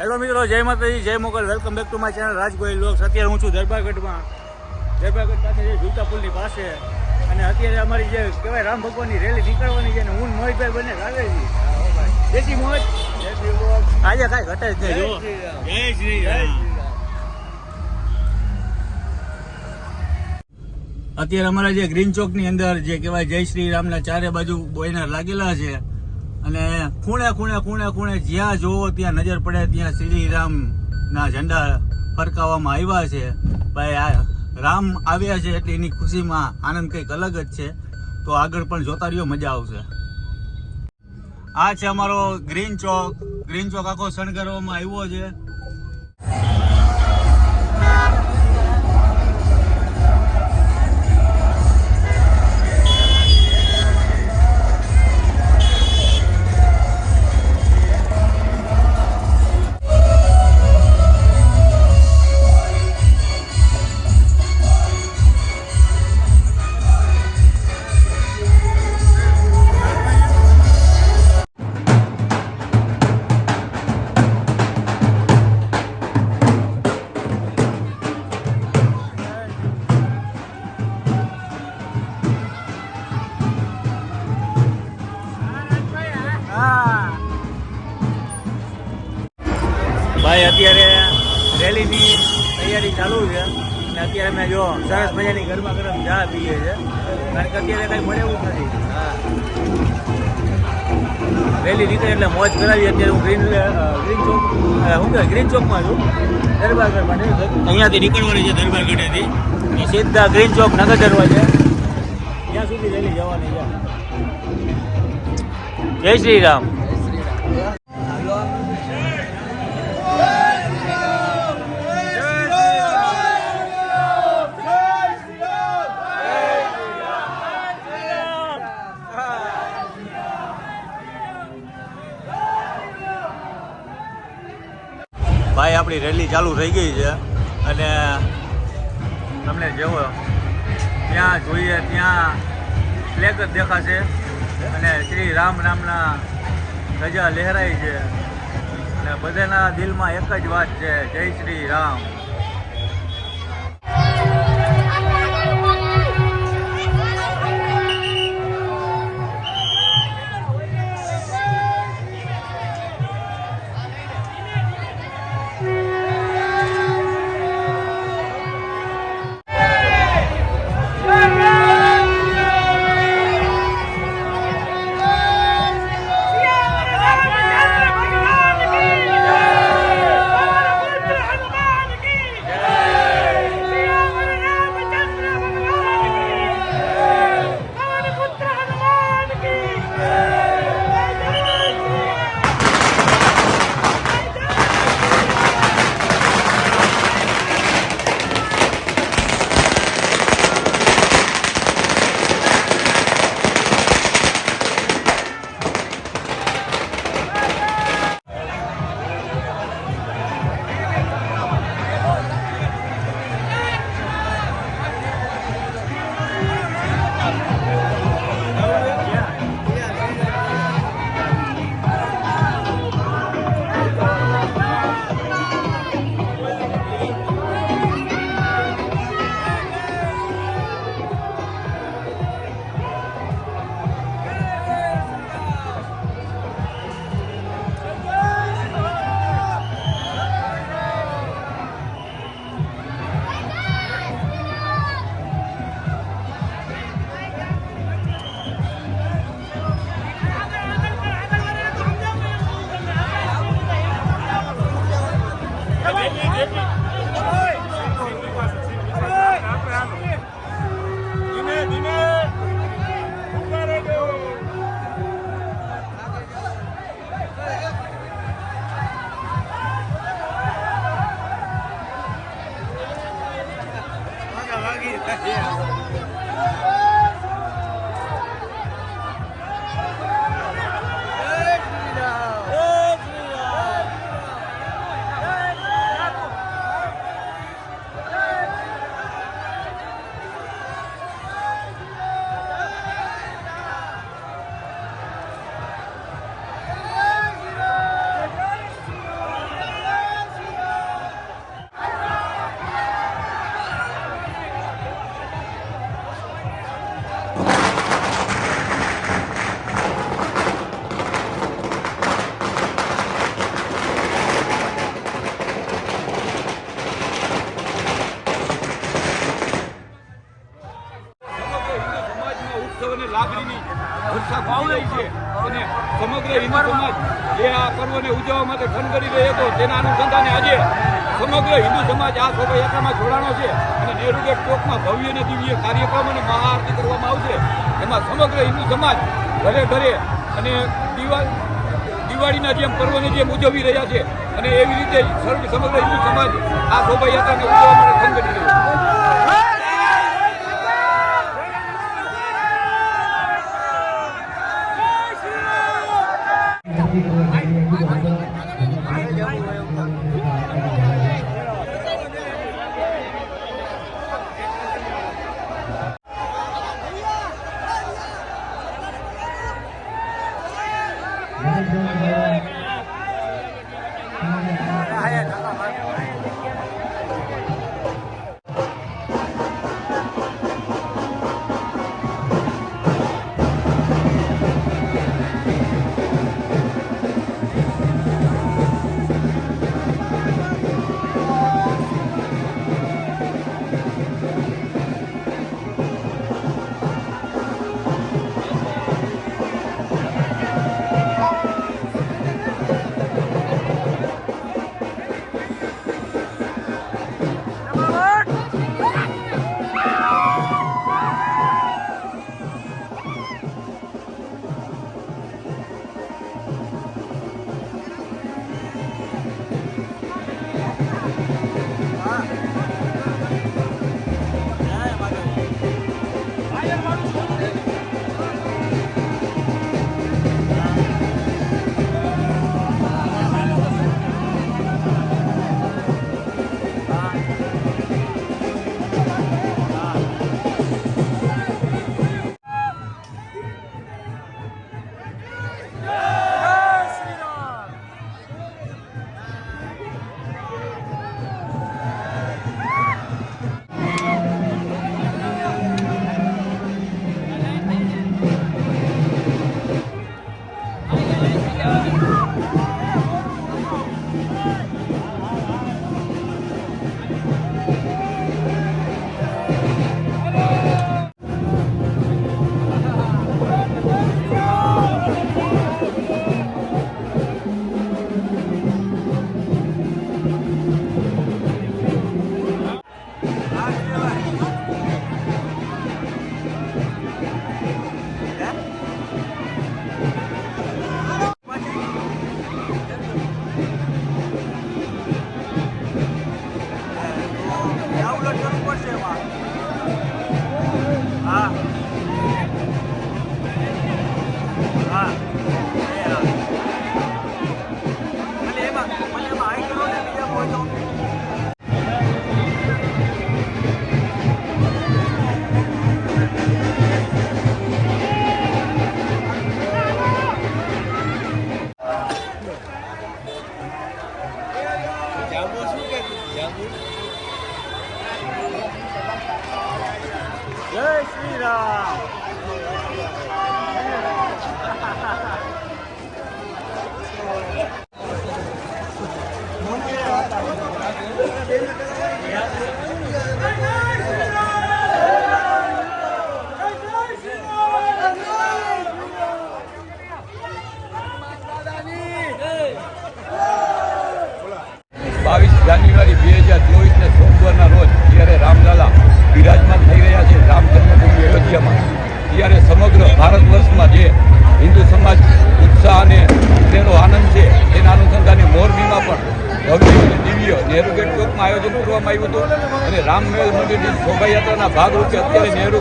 Hello મિત્રો, જય માતાજી, જય Mogal. Welcome back to my channel Raj Gohil vlogs. અત્યારે હું છું દરબારગઢમાં. દરબારગઢ પાસે છે ઝૂલતા પુલની પાસે. અને અત્યારે અમારી જે કહેવાય રામ ભગવાનની રેલી નીકળવાની છે. અને હું મોહિતભાઈ બંને આવે છે. દેશી મોજ, આજે કાંઈ ઘટે જ નહીં. જય શ્રી રામ. અત્યારે અમારા જે ગ્રીન ચોકની અંદર જે કહેવાય જય શ્રી રામના ચારે બાજુ બોયનર લાગેલા છે. અને ખૂણે ખૂણે ખૂણે ખૂણે જ્યાં જોવો ત્યાં નજર પડે ત્યાં શ્રી રામના ઝંડા ફરકાવવામાં આવ્યા છે. ભાઈ આ રામ આવ્યા છે એટલે એની ખુશીમાં આનંદ કંઈક અલગ જ છે. તો આગળ પણ જોતા રહ્યો, મજા આવશે. આ છે અમારો ગ્રીન ચોક. ગ્રીન ચોક આખો શણગારવામાં આવ્યો છે. ભાઈ અત્યારે રેલીની તૈયારી ચાલુ છે. અને અત્યારે મેં જો સરસ મજાની ગરમા ગરમ ચા પીએ છે. કારણ કે અત્યારે કઈ મળે એવું નથી. રેલી નીકળે એટલે મોજ કરાવી. અત્યારે હું ગ્રીન ચોક શું કહેવાય ગ્રીન ચોકમાં છું દરબારગઢ માટે. અહીંયાથી નીકળવાની છે દરબારગઢેથી. સીધા ગ્રીન ચોક નગર દરવાજે ત્યાં સુધી રેલી જવાની છે. જય શ્રી રામ. ભાઈ આપણી રેલી ચાલુ થઈ ગઈ છે. અને તમને જેવો ત્યાં જોઈએ ત્યાં ફ્લેગ જ દેખાશે. અને શ્રી રામ નામના ધજા લહેરાય છે. અને બધાના દિલમાં એક જ વાત છે, જય શ્રી રામ. લાગણીની વર્ષા ફૂટી રહી છે અને સમગ્ર હિન્દુ સમાજ જે આ પર્વને ઉજવવા માટે ખનગરી રહ્યો હતો તેના અનુસંધાને આજે સમગ્ર હિન્દુ સમાજ આ શોભાયાત્રામાં જોડાણો છે અને નહેરુ ગેટ ચોકમાં ભવ્ય અને દિવ્ય કાર્યક્રમ અને મહાઆરતી કરવામાં આવશે. એમાં સમગ્ર હિન્દુ સમાજ ઘરે ઘરે અને દિવાળીના જેમ પર્વને જેમ ઉજવી રહ્યા છે અને એવી રીતે સમગ્ર હિન્દુ સમાજ આ શોભાયાત્રાને ઉજવવા માટે ખનગરી રહ્યો છે. જય શ્રી રામ. જાન્યુઆરી 2024 સોમવારના રોજ જ્યારે રામલાલા બિરાજમાન થઈ રહ્યા છે રામ જન્મભૂમિ અયોધ્યામાં, ત્યારે સમગ્ર ભારત વર્ષમાં જે હિન્દુ સમાજ ઉત્સાહ અને તેનો આનંદ છે તેના અનુસંધાને મોરબીમાં પણ ભવ્ય અને દિવ્ય નહેરુ ગેટ ચોકમાં આયોજન કરવામાં આવ્યું હતું અને રામમહેલ મંદિરની શોભાયાત્રાના ભાગરૂપે અત્યારે નહેરુ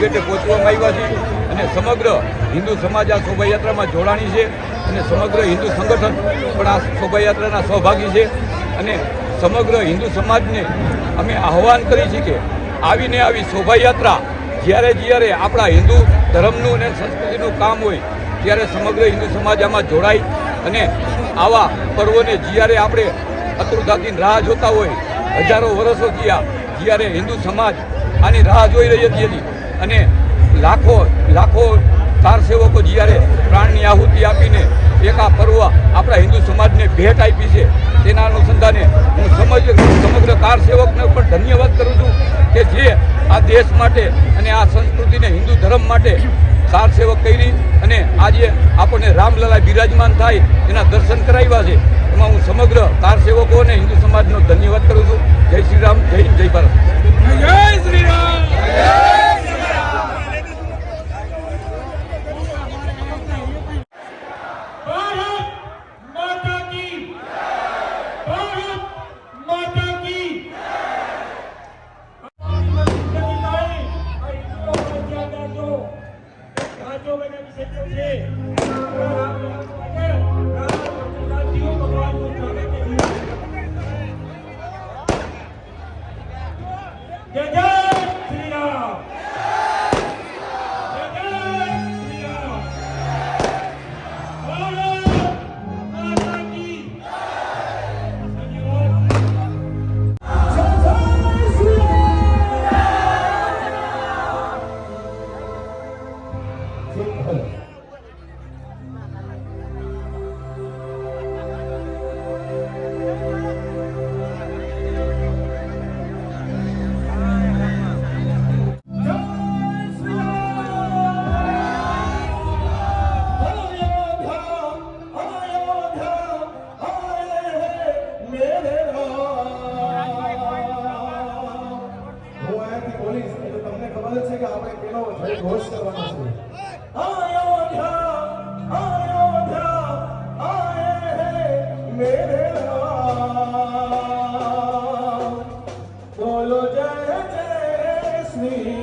ગેટે પહોંચવામાં આવ્યા છે અને સમગ્ર હિન્દુ સમાજ આ શોભાયાત્રામાં જોડાણી છે અને સમગ્ર હિન્દુ સંગઠન પણ આ શોભાયાત્રાના સહભાગી છે અને સમગ્ર હિન્દુ સમાજને અમે આહ્વાન કરી છે કે આવીને આવી શોભાયાત્રા જ્યારે આપણા હિન્દુ ધર્મનું અને સંસ્કૃતિનું કામ હોય ત્યારે સમગ્ર હિન્દુ સમાજ આમાં જોડાય અને આવા પર્વોને જ્યારે આપણે આતુરતાથી રાહ જોતા હોય, હજારો વર્ષો થયા, જ્યારે હિન્દુ સમાજ આની રાહ જોઈ રહી હતી અને લાખો કાર સેવકો જ્યારે પ્રાણની આહુતિ આપીને એક આ પર્વ આપણા હિન્દુ સમાજને ભેટ આપી છે, તેના અનુસંધાને હું સમગ્ર કાર સેવકને પણ ધન્યવાદ કરું છું કે જે આ દેશ માટે અને આ સંસ્કૃતિને હિન્દુ ધર્મ માટે કાર સેવક કરી અને આજે આપણને રામલલા બિરાજમાન થાય એના દર્શન કરાવ્યા છે. એમાં હું સમગ્ર કાર સેવકો અને હિન્દુ સમાજનો ધન્યવાદ કરું છું. જય શ્રી રામ, જય હિન્દ, જય ભારત. જય શ્રી રામ. બોલો જય જય શ્રી